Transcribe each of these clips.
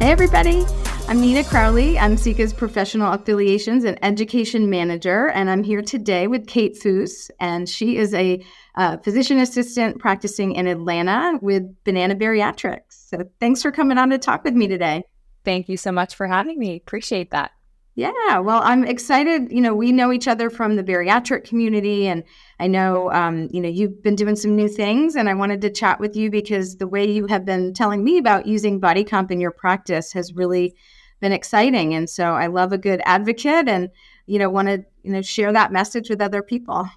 Hey everybody, I'm Nina Crowley. I'm Sika's Professional Affiliations and Education Manager, and I'm here today with Kate Foos, and she is a physician assistant practicing in Atlanta with Banana Bariatric. So thanks for coming on to talk with me today. Thank you so much for having me. Appreciate that. Yeah, well, I'm excited. We know each other from the bariatric community, and I know, you've been doing some new things, and I wanted to chat with you because the way you have been telling me about using body comp in your practice has really been exciting. And so I love a good advocate and, want to, share that message with other people.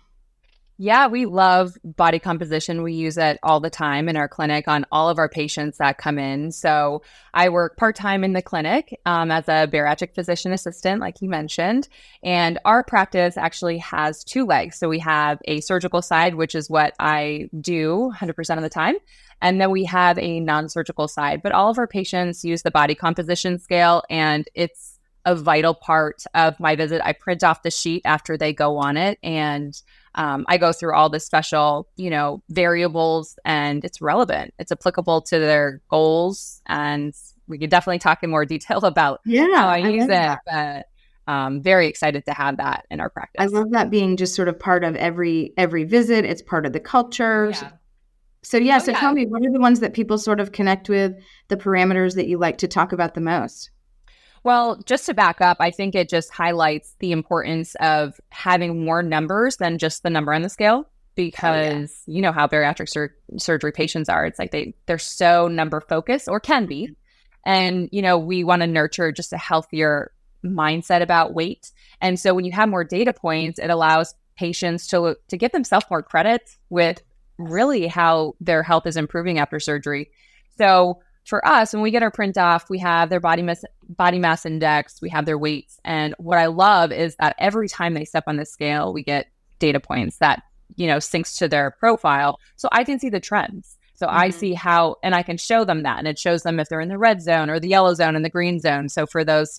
Yeah, we love body composition. We use it all the time in our clinic on all of our patients that come in. So I work part-time in the clinic as a bariatric physician assistant, like you mentioned. And our practice actually has two legs. So we have a surgical side, which is what I do 100% of the time. And then we have a non-surgical side. But all of our patients use the body composition scale, and it's a vital part of my visit. I print off the sheet after they go on it, and I go through all the special, variables, and it's relevant. It's applicable to their goals, and we could definitely talk in more detail about how I use it. But very excited to have that in our practice. I love that being just sort of part of every visit. It's part of the culture. Yeah. So tell me, what are the ones that people sort of connect with, the parameters that you like to talk about the most? Well, just to back up, I think it just highlights the importance of having more numbers than just the number on the scale, because you know how bariatric surgery patients are. It's like they're so number focused, or can be. And, we want to nurture just a healthier mindset about weight. And so when you have more data points, it allows patients to give themselves more credit with really how their health is improving after surgery. So for us, when we get our print off, we have their body mass index, we have their weights. And what I love is that every time they step on the scale, we get data points that, syncs to their profile. So I can see the trends. So I see how, and I can show them that. And it shows them if they're in the red zone or the yellow zone and the green zone. So for those,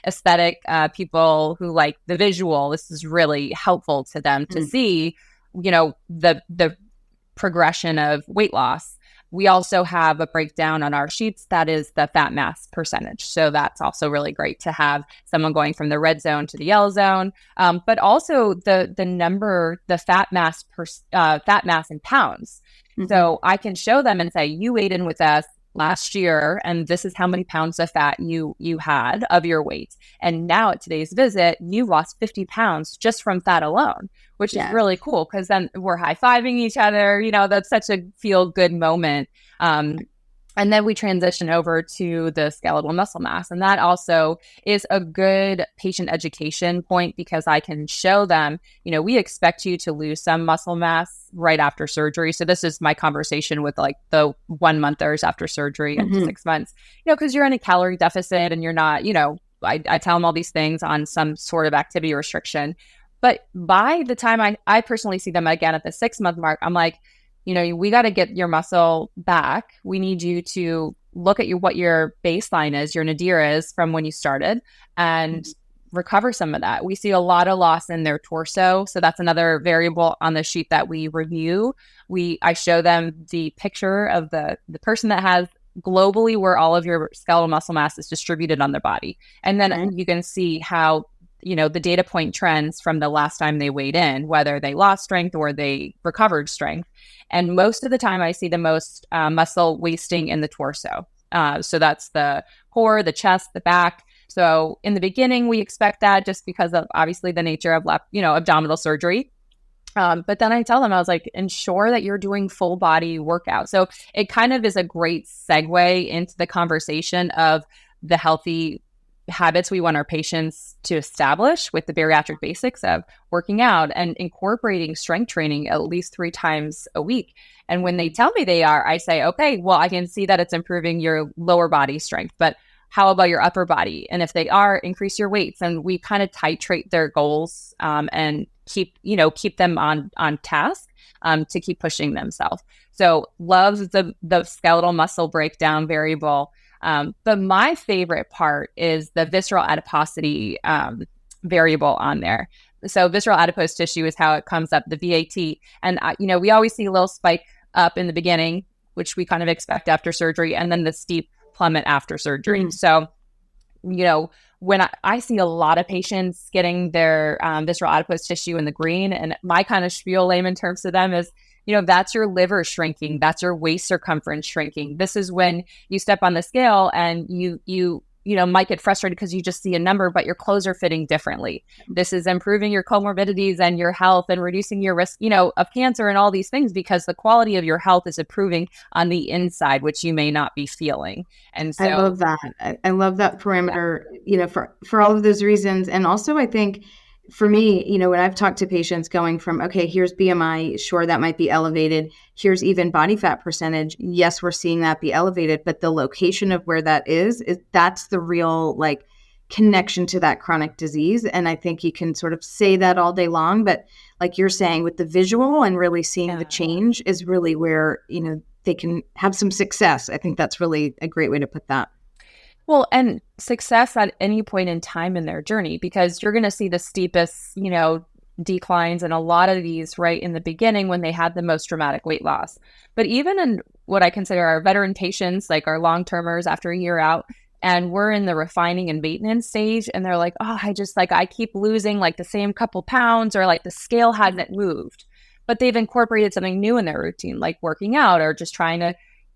aesthetic people who like the visual, this is really helpful to them to see, the progression of weight loss. We also have a breakdown on our sheets that is the fat mass percentage. So that's also really great to have someone going from the red zone to the yellow zone, but also the number, the fat mass in pounds. So I can show them and say, you weighed in with us last year, and this is how many pounds of fat you had of your weight. And now at today's visit, you lost 50 pounds just from fat alone, which is really cool, because then we're high-fiving each other. That's such a feel-good moment. And then we transition over to the skeletal muscle mass. And that also is a good patient education point, because I can show them, we expect you to lose some muscle mass right after surgery. So this is my conversation with like the 1 monthers after surgery and 6 months, because you're in a calorie deficit and you're not, I tell them all these things on some sort of activity restriction. But by the time I personally see them again at the 6 month mark, I'm like, we got to get your muscle back. We need you to look at what your baseline is, your nadir is from when you started, and recover some of that. We see a lot of loss in their torso. So that's another variable on the sheet that we review. I show them the picture of the person that has globally where all of your skeletal muscle mass is distributed on their body. And then you can see how the data point trends from the last time they weighed in, whether they lost strength or they recovered strength. And most of the time I see the most muscle wasting in the torso. So that's the core, the chest, the back. So in the beginning, we expect that just because of obviously the nature of abdominal surgery. But then I tell them, I was like, ensure that you're doing full body workout. So it kind of is a great segue into the conversation of the healthy habits we want our patients to establish with the bariatric basics of working out and incorporating strength training at least 3 times a week. And when they tell me they are, I say, okay, well, I can see that it's improving your lower body strength, but how about your upper body? And if they are, increase your weights. And we kind of titrate their goals and keep them on task to keep pushing themselves. So love the skeletal muscle breakdown variable. But my favorite part is the visceral adiposity variable on there. So visceral adipose tissue is how it comes up, the VAT. And, we always see a little spike up in the beginning, which we kind of expect after surgery, and then the steep plummet after surgery. So, when I see a lot of patients getting their visceral adipose tissue in the green, and my kind of spiel layman terms to them is, that's your liver shrinking. That's your waist circumference shrinking. This is when you step on the scale and you might get frustrated because you just see a number, but your clothes are fitting differently. This is improving your comorbidities and your health and reducing your risk, of cancer and all these things, because the quality of your health is improving on the inside, which you may not be feeling. And so I love that. I love that parameter, for all of those reasons. And also I think for me, when I've talked to patients going from, okay, here's BMI, sure, that might be elevated. Here's even body fat percentage. Yes, we're seeing that be elevated, but the location of where that is that's the real connection to that chronic disease. And I think you can sort of say that all day long, but like you're saying, with the visual and really seeing the change is really where, they can have some success. I think that's really a great way to put that. Well, and success at any point in time in their journey, because you're going to see the steepest, declines in a lot of these right in the beginning when they had the most dramatic weight loss. But even in what I consider our veteran patients, like our long-termers after a year out, and we're in the refining and maintenance stage, and they're like, oh, I keep losing the same couple pounds, or the scale hasn't moved. But they've incorporated something new in their routine, like working out or just trying to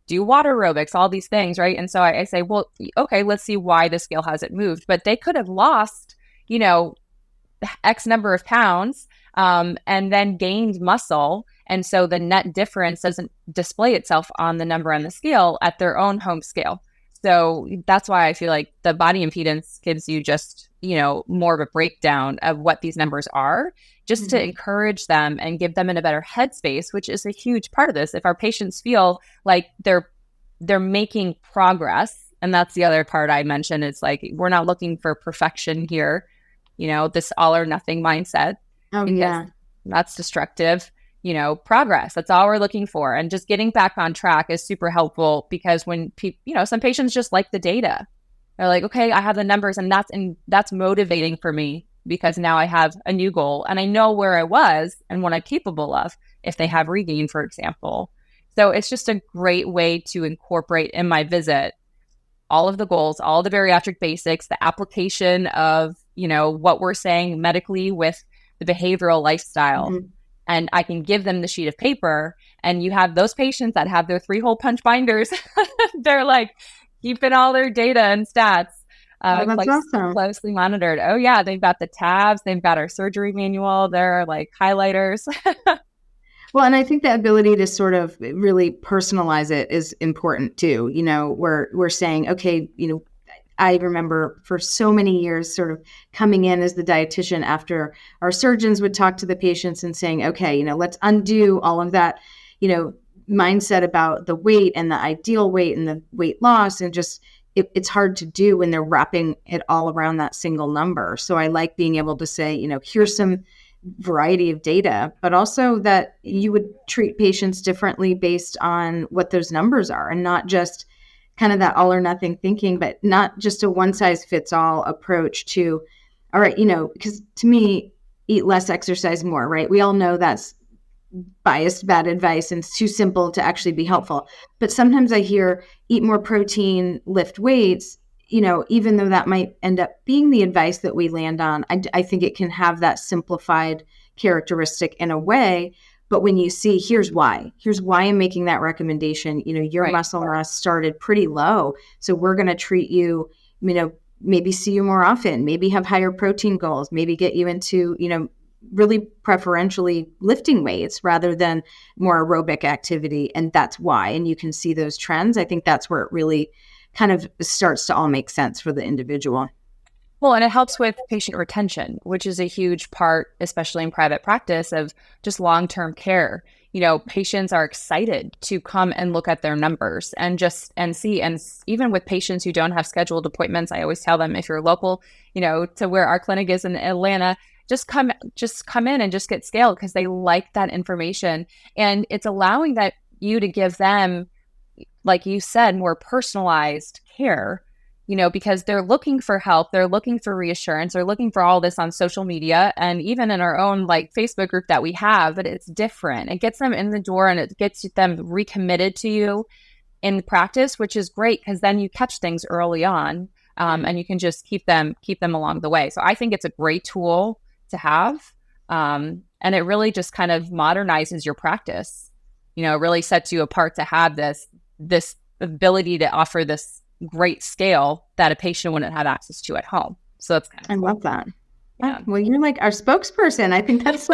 do water aerobics, all these things, right? And so I say, well, okay, let's see why the scale hasn't moved. But they could have lost, X number of pounds and then gained muscle. And so the net difference doesn't display itself on the number on the scale at their own home scale. So that's why I feel like the body impedance gives you just, more of a breakdown of what these numbers are, just to encourage them and give them in a better headspace, which is a huge part of this. If our patients feel like they're making progress, and that's the other part I mentioned, it's we're not looking for perfection here, this all or nothing mindset. Oh, yeah. That's destructive. Progress. That's all we're looking for. And just getting back on track is super helpful, because when some patients just like the data. They're like, okay, I have the numbers, and that's motivating for me, because now I have a new goal and I know where I was and what I'm capable of if they have regain, for example. So it's just a great way to incorporate in my visit all of the goals, all the bariatric basics, the application of, what we're saying medically with the behavioral lifestyle. And I can give them the sheet of paper, and you have those patients that have their 3-hole punch binders. They're keeping all their data and stats that's awesome. closely monitored. Oh yeah, they've got the tabs, they've got our surgery manual, there are highlighters. Well, and I think the ability to sort of really personalize it is important too. We're saying, okay, I remember for so many years sort of coming in as the dietitian after our surgeons would talk to the patients and saying, okay, let's undo all of that, mindset about the weight and the ideal weight and the weight loss. And just, it's hard to do when they're wrapping it all around that single number. So I like being able to say, here's some variety of data, but also that you would treat patients differently based on what those numbers are, and not just kind of that all or nothing thinking, but not just a one size fits all approach to, all right, because to me, eat less, exercise more, right? We all know that's biased, bad advice, and it's too simple to actually be helpful. But sometimes I hear eat more protein, lift weights, even though that might end up being the advice that we land on, I think it can have that simplified characteristic in a way. But when you see, here's why I'm making that recommendation, your Right. muscle mass started pretty low. So we're going to treat you, maybe see you more often, maybe have higher protein goals, maybe get you into, really preferentially lifting weights rather than more aerobic activity. And that's why. And you can see those trends. I think that's where it really kind of starts to all make sense for the individual. Well, and it helps with patient retention, which is a huge part, especially in private practice, of just long-term care. Patients are excited to come and look at their numbers and see. And even with patients who don't have scheduled appointments, I always tell them, if you're local, to where our clinic is in Atlanta, just come in and just get scaled, because they like that information. And it's allowing you to give them, like you said, more personalized care, because they're looking for help, they're looking for reassurance, they're looking for all this on social media and even in our own Facebook group that we have, but it's different. It gets them in the door and it gets them recommitted to you. in practice, which is great because then you catch things early on, and you can just keep them along the way. So I think it's a great tool to have. And it really just kind of modernizes your practice. It really sets you apart to have this ability to offer this great scale that a patient wouldn't have access to at home. So that's kind of cool. Love that. Yeah. Well, you're like our spokesperson. I think that's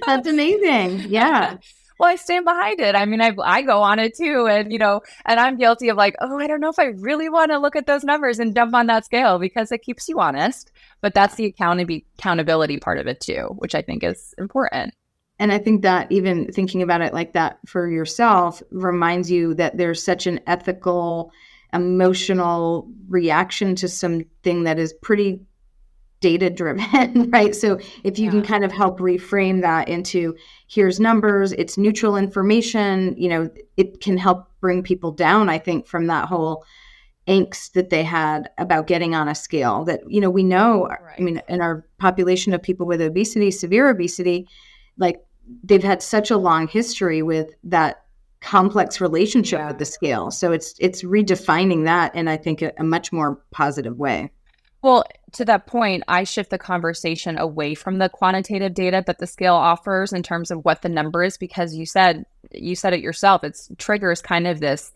that's amazing. Yeah. Well, I stand behind it. I mean, I go on it too. And, and I'm guilty of like, oh, I don't know if I really want to look at those numbers and dump on that scale because it keeps you honest. But that's the accountability part of it too, which I think is important. And I think that even thinking about it like that for yourself reminds you that there's such an ethical, emotional reaction to something that is pretty data driven, right? So if you can kind of help reframe that into here's numbers, it's neutral information, it can help bring people down, I think, from that whole angst that they had about getting on a scale that, we know, right. I mean, in our population of people with obesity, severe obesity, like they've had such a long history with that complex relationship with the scale. So it's redefining that in, I think, a much more positive way. Well, to that point, I shift the conversation away from the quantitative data that the scale offers in terms of what the number is, because you said it yourself. It triggers kind of this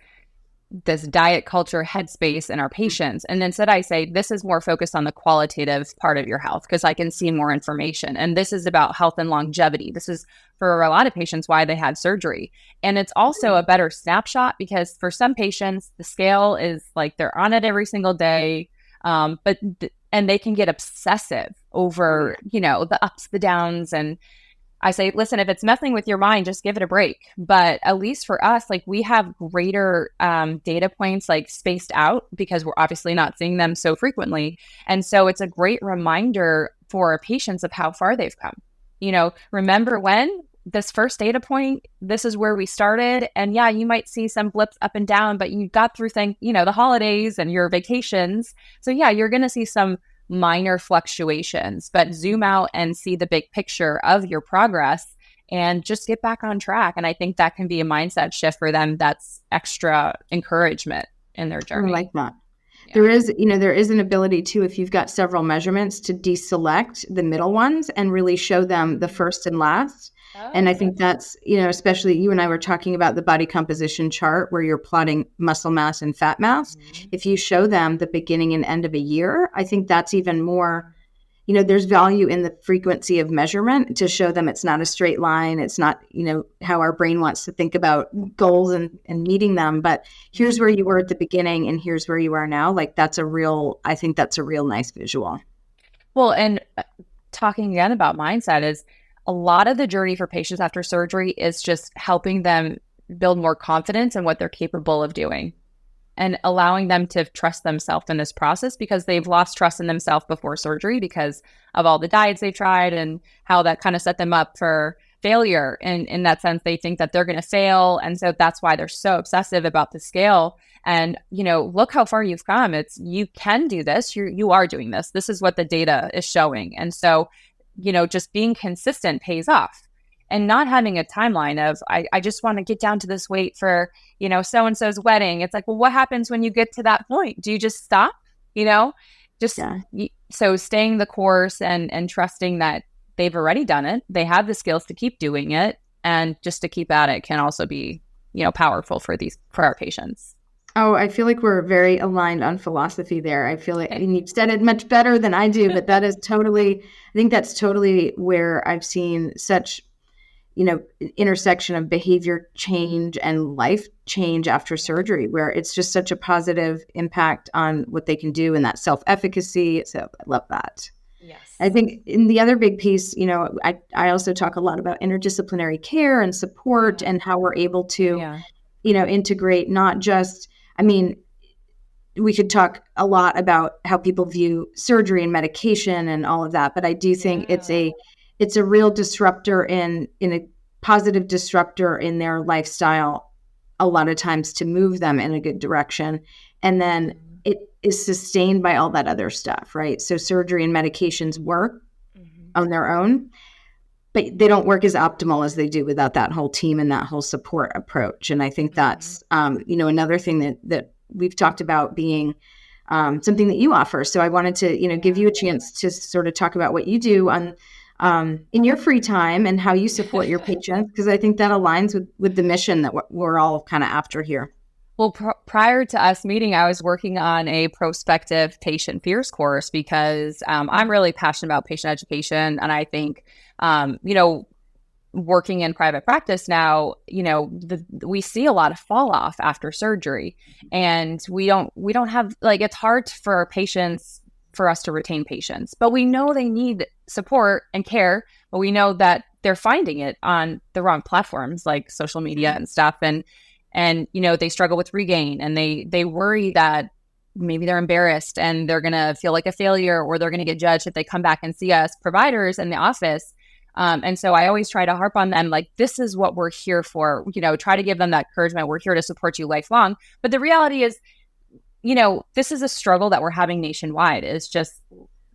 diet culture headspace in our patients. And instead I say, this is more focused on the qualitative part of your health because I can see more information. And this is about health and longevity. This is for a lot of patients why they had surgery. And it's also a better snapshot because for some patients, the scale is like they're on it every single day. And they can get obsessive over, the ups, the downs. And I say, listen, if it's messing with your mind, just give it a break. But at least for us, like we have greater data points like spaced out because we're obviously not seeing them so frequently. And so it's a great reminder for our patients of how far they've come. Remember when this first data point, this is where we started. And yeah, you might see some blips up and down, but you got through the holidays and your vacations. So yeah, you're going to see some minor fluctuations, but zoom out and see the big picture of your progress and just get back on track. And I think that can be a mindset shift for them. That's extra encouragement in their journey. I like that. Yeah. There is an ability too, if you've got several measurements, to deselect the middle ones and really show them the first and last. And I think that's, especially you and I were talking about the body composition chart where you're plotting muscle mass and fat mass. Mm-hmm. If you show them the beginning and end of a year, I think that's even more, there's value in the frequency of measurement to show them it's not a straight line. It's not, how our brain wants to think about goals and meeting them. But here's where you were at the beginning and here's where you are now. Like I think that's a real nice visual. Well, and talking again about mindset is, a lot of the journey for patients after surgery is just helping them build more confidence in what they're capable of doing and allowing them to trust themselves in this process because they've lost trust in themselves before surgery because of all the diets they tried and how that kind of set them up for failure. And in that sense, they think that they're going to fail. And so that's why they're so obsessive about the scale. And, look how far you've come. You can do this. You are doing this. This is what the data is showing. And so just being consistent pays off and not having a timeline of, I just want to get down to this weight for, so-and-so's wedding. It's like, well, what happens when you get to that point? Do you just stop? So staying the course and trusting that they've already done it. They have the skills to keep doing it. And just to keep at it can also be, powerful for our patients. Oh, I feel like we're very aligned on philosophy there. I feel like you've said it much better than I do, but I think that's totally where I've seen such, intersection of behavior change and life change after surgery, where it's just such a positive impact on what they can do and that self-efficacy. So I love that. Yes. I think in the other big piece, I also talk a lot about interdisciplinary care and support and how we're able to, integrate not just, we could talk a lot about how people view surgery and medication and all of that, but I do think it's a real disruptor in a positive disruptor in their lifestyle, a lot of times to move them in a good direction. And then it is sustained by all that other stuff, right? So surgery and medications work on their own, but they don't work as optimal as they do without that whole team and that whole support approach. And I think that's, another thing that we've talked about being something that you offer. So I wanted to, give you a chance to sort of talk about what you do on in your free time and how you support your patients, because I think that aligns with the mission that we're all kind of after here. Well, prior to us meeting, I was working on a prospective patient fears course because I'm really passionate about patient education. And I think, working in private practice now, we see a lot of fall off after surgery, and we don't have, like, it's hard for patients, for us to retain patients, but we know they need support and care, but we know that they're finding it on the wrong platforms like social media and stuff. And they struggle with regain, and they worry that maybe they're embarrassed and they're going to feel like a failure, or they're going to get judged if they come back and see us providers in the office. And so I always try to harp on them, like, this is what we're here for, try to give them that encouragement. We're here to support you lifelong. But the reality is, this is a struggle that we're having nationwide, is just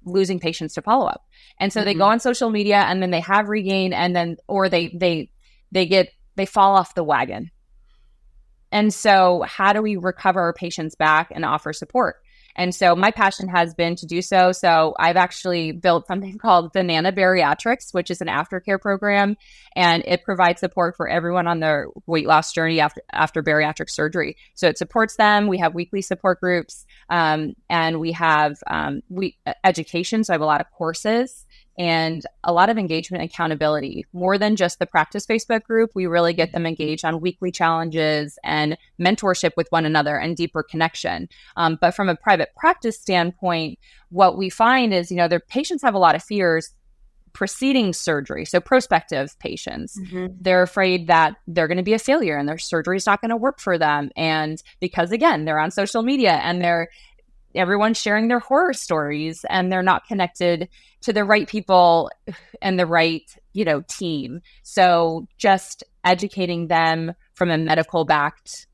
losing patients to follow up. And so they go on social media, and then they have regain, and then, or they fall off the wagon. And so how do we recover our patients back and offer support? And so my passion has been to do so. So I've actually built something called Banana Bariatrics, which is an aftercare program, and it provides support for everyone on their weight loss journey after bariatric surgery. So it supports them. We have weekly support groups, and we have education. So I have a lot of courses and a lot of engagement and accountability. More than just the practice Facebook group, we really get them engaged on weekly challenges and mentorship with one another and deeper connection. But from a private practice standpoint, what we find is, their patients have a lot of fears preceding surgery. So prospective patients, they're afraid that they're going to be a failure and their surgery is not going to work for them. And because, again, they're on social media and everyone's sharing their horror stories, and they're not connected to the right people and the right, team. So just educating them from a medical backed,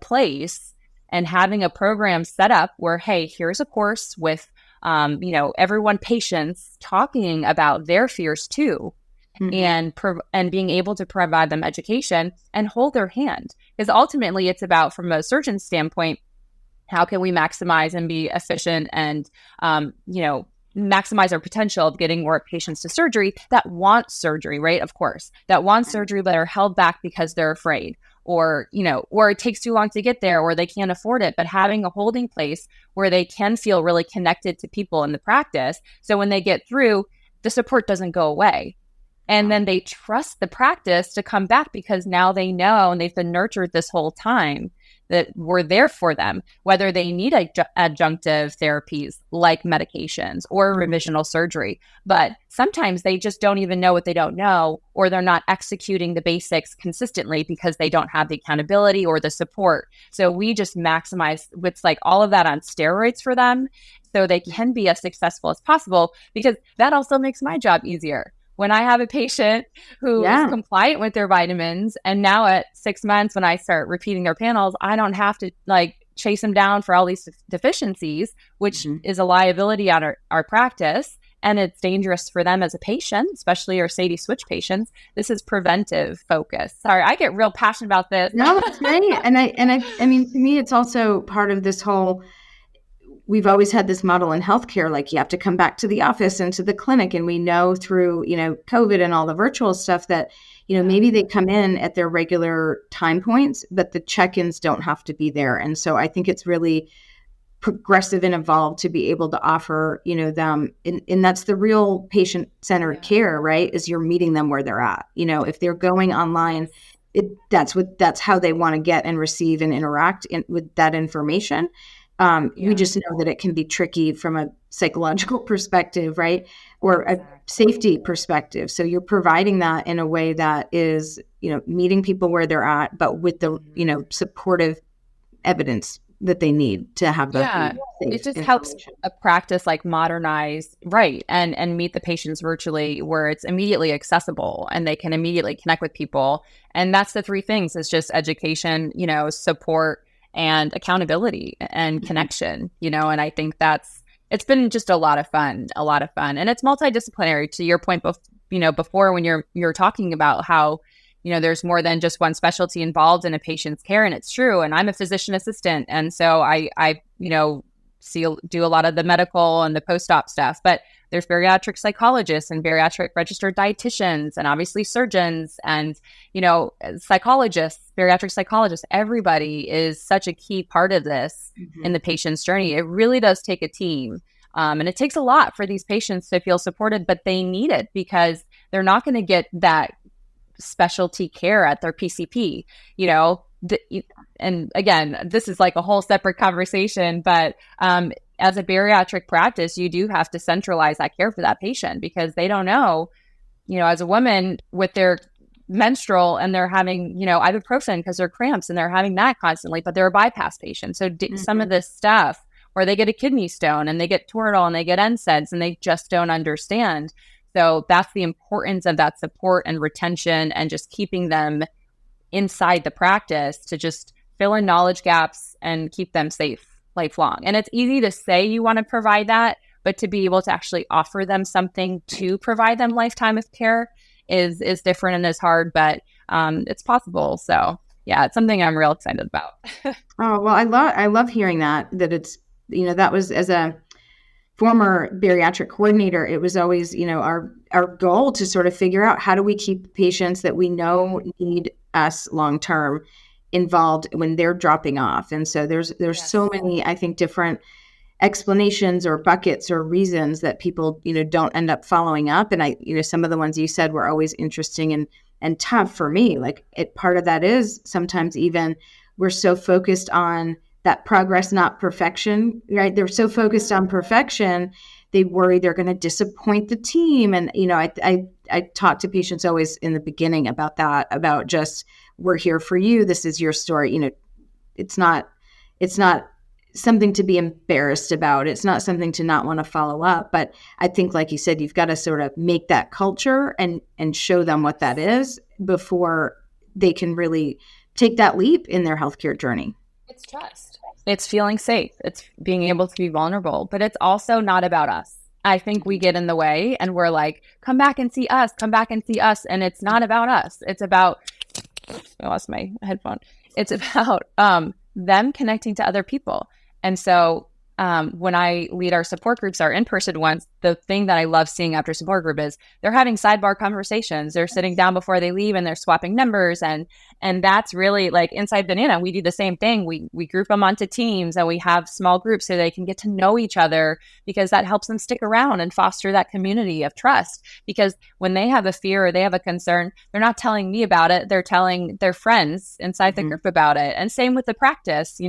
place, and having a program set up where, hey, here's a course with, everyone, patients talking about their fears too, and being able to provide them education and hold their hand. Because ultimately it's about, from a surgeon standpoint, how can we maximize and be efficient and, maximize our potential of getting more patients to surgery that want surgery, right? Of course, that want surgery but are held back because they're afraid, or it takes too long to get there, or they can't afford it. But having a holding place where they can feel really connected to people in the practice. So when they get through, the support doesn't go away. And then they trust the practice to come back, because now they know, and they've been nurtured this whole time, that we're there for them, whether they need adjunctive therapies like medications or revisional surgery. But sometimes they just don't even know what they don't know, or they're not executing the basics consistently because they don't have the accountability or the support. So we just maximize what's like all of that on steroids for them, so they can be as successful as possible, because that also makes my job easier. When I have a patient who is compliant with their vitamins, and now at 6 months, when I start repeating their panels, I don't have to chase them down for all these deficiencies, which is a liability on our practice. And it's dangerous for them as a patient, especially our SADI switch patients. This is preventive focus. Sorry, I get real passionate about this. No, that's great. And I mean, to me, it's also part of this whole, we've always had this model in healthcare, like you have to come back to the office and to the clinic. And we know through, COVID and all the virtual stuff that, maybe they come in at their regular time points, but the check-ins don't have to be there. And so I think it's really progressive and evolved to be able to offer, them. And that's the real patient-centered care, right? Is you're meeting them where they're at. If they're going online, that's how they want to get and receive and interact with that information. We just know that it can be tricky from a psychological perspective, right? Or a safety perspective. So you're providing that in a way that is, meeting people where they're at, but with the, supportive evidence that they need to have that. It just helps a practice modernize, right, and meet the patients virtually, where it's immediately accessible and they can immediately connect with people. And that's the three things: it's just education, support, and accountability and connection, and I think it's been just a lot of fun. And it's multidisciplinary, to your point before when you're talking about how, there's more than just one specialty involved in a patient's care. And it's true. And I'm a physician assistant. And so I do a lot of the medical and the post-op stuff, but there's bariatric psychologists and bariatric registered dietitians and obviously surgeons and, psychologists, bariatric psychologists. Everybody is such a key part of this in the patient's journey. It really does take a team. And it takes a lot for these patients to feel supported, but they need it because they're not going to get that specialty care at their PCP, and again, this is like a whole separate conversation, but as a bariatric practice, you do have to centralize that care for that patient because they don't know, as a woman with their menstrual and they're having, ibuprofen because they're cramps and they're having that constantly, but they're a bypass patient. So some of this stuff, or they get a kidney stone and they get Toradol and they get NSAIDs and they just don't understand. So that's the importance of that support and retention and just keeping them inside the practice to just fill in knowledge gaps and keep them safe lifelong. And it's easy to say you want to provide that, but to be able to actually offer them something to provide them lifetime of care is different and is hard, but it's possible. So yeah, it's something I'm real excited about. Oh, well, I love hearing that it's, that was, as a former bariatric coordinator, it was always, our goal to sort of figure out how do we keep patients that we know need us long-term involved when they're dropping off. And so there's so many, I think, different explanations or buckets or reasons that people, don't end up following up. And some of the ones you said were always interesting and tough for me. Like part of that is sometimes even we're so focused on that progress, not perfection, right? They're so focused on perfection, they worry they're going to disappoint the team. And, I talk to patients always in the beginning about that, about just, we're here for you. This is your story. It's not something to be embarrassed about. It's not something to not want to follow up. But I think, like you said, you've got to sort of make that culture and show them what that is before they can really take that leap in their healthcare journey. It's trust. It's feeling safe. It's being able to be vulnerable, but it's also not about us. I think we get in the way and we're like, come back and see us, come back and see us. And it's not about us. It's about, I lost my headphone. It's about them connecting to other people. And so when I lead our support groups, our in-person ones, the thing that I love seeing after support group is they're having sidebar conversations. They're sitting down before they leave and they're swapping numbers. And that's really like inside Banana, we do the same thing. We group them onto teams and we have small groups so they can get to know each other because that helps them stick around and foster that community of trust. Because when they have a fear or they have a concern, they're not telling me about it. They're telling their friends inside the group about it. And same with the practice,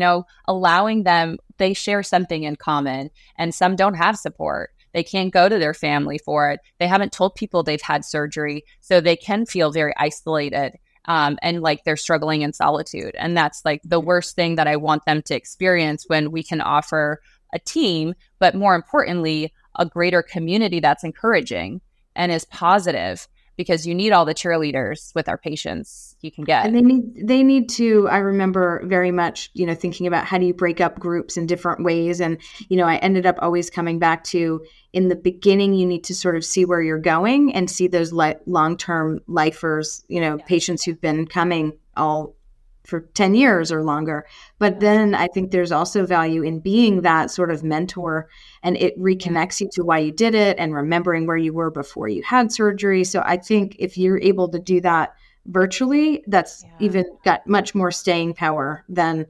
allowing them, they share something in common and some don't have support. They can't go to their family for it. They haven't told people they've had surgery. So they can feel very isolated and like they're struggling in solitude. And that's like the worst thing that I want them to experience when we can offer a team, but more importantly, a greater community that's encouraging and is positive. Because you need all the cheerleaders with our patients you can get. And they need to, I remember very much, thinking about how do you break up groups in different ways. And, I ended up always coming back to, in the beginning, you need to sort of see where you're going and see those long-term lifers, patients who've been coming all for 10 years or longer. But then I think there's also value in being that sort of mentor, and it reconnects you to why you did it and remembering where you were before you had surgery. So I think if you're able to do that virtually, that's even got much more staying power than,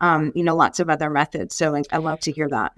lots of other methods. So I love to hear that.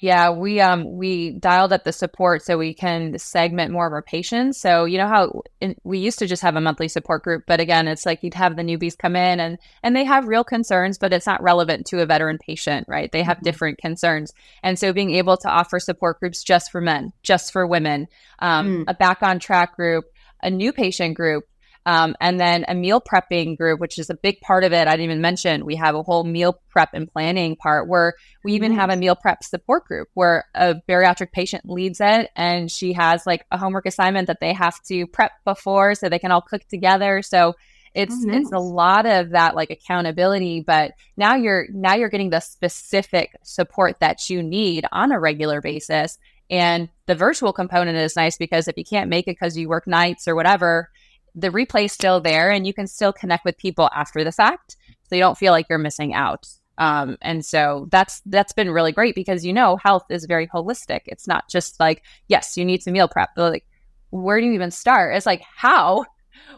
Yeah, we dialed up the support so we can segment more of our patients. So how we used to just have a monthly support group, but again, it's like you'd have the newbies come in and they have real concerns, but it's not relevant to a veteran patient, right? They have different concerns. And so being able to offer support groups just for men, just for women, a back on track group, a new patient group, and then a meal prepping group, which is a big part of it. I didn't even mention, we have a whole meal prep and planning part where we even have a meal prep support group where a bariatric patient leads it and she has like a homework assignment that they have to prep before so they can all cook together. So it's a lot of that like accountability, but now you're getting the specific support that you need on a regular basis And the virtual component is nice because if you can't make it because you work nights or whatever, the replay is still there and you can still connect with people after the fact. So you don't feel like you're missing out. And so that's been really great because, health is very holistic. It's not just like, yes, you need to meal prep, but like, where do you even start? It's like, how?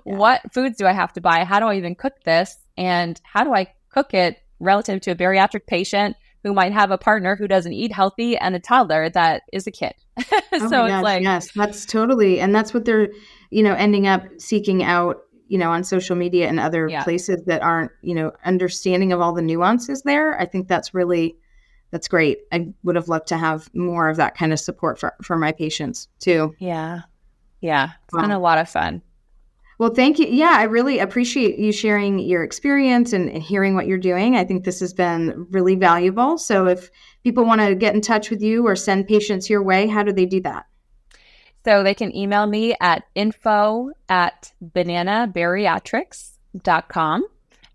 Yeah. What foods do I have to buy? How do I even cook this? And how do I cook it relative to a bariatric patient who might have a partner who doesn't eat healthy and a toddler that is a kid? So it's like, yes, that's totally, and that's what they're, ending up seeking out, on social media and other places that aren't, understanding of all the nuances there. I think that's great. I would have loved to have more of that kind of support for my patients too. Yeah. It's been a lot of fun. Well, thank you. Yeah, I really appreciate you sharing your experience and hearing what you're doing. I think this has been really valuable. So if people want to get in touch with you or send patients your way, how do they do that? So they can email me at info@bananabariatrics.com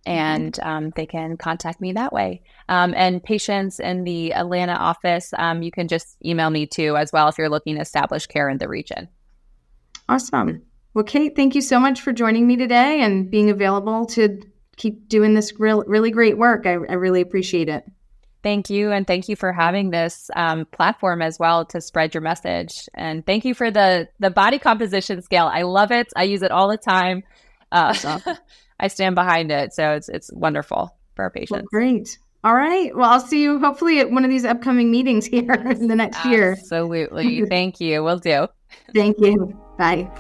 and they can contact me that way. And patients in the Atlanta office, you can just email me too as well if you're looking to establish care in the region. Awesome. Well, Kate, thank you so much for joining me today and being available to keep doing this really great work. I really appreciate it. Thank you. And thank you for having this platform as well to spread your message. And thank you for the body composition scale. I love it. I use it all the time. Awesome. I stand behind it. So it's wonderful for our patients. Well, great. All right. Well, I'll see you hopefully at one of these upcoming meetings here in the next year. Absolutely. Thank you. Will do. Thank you. Bye.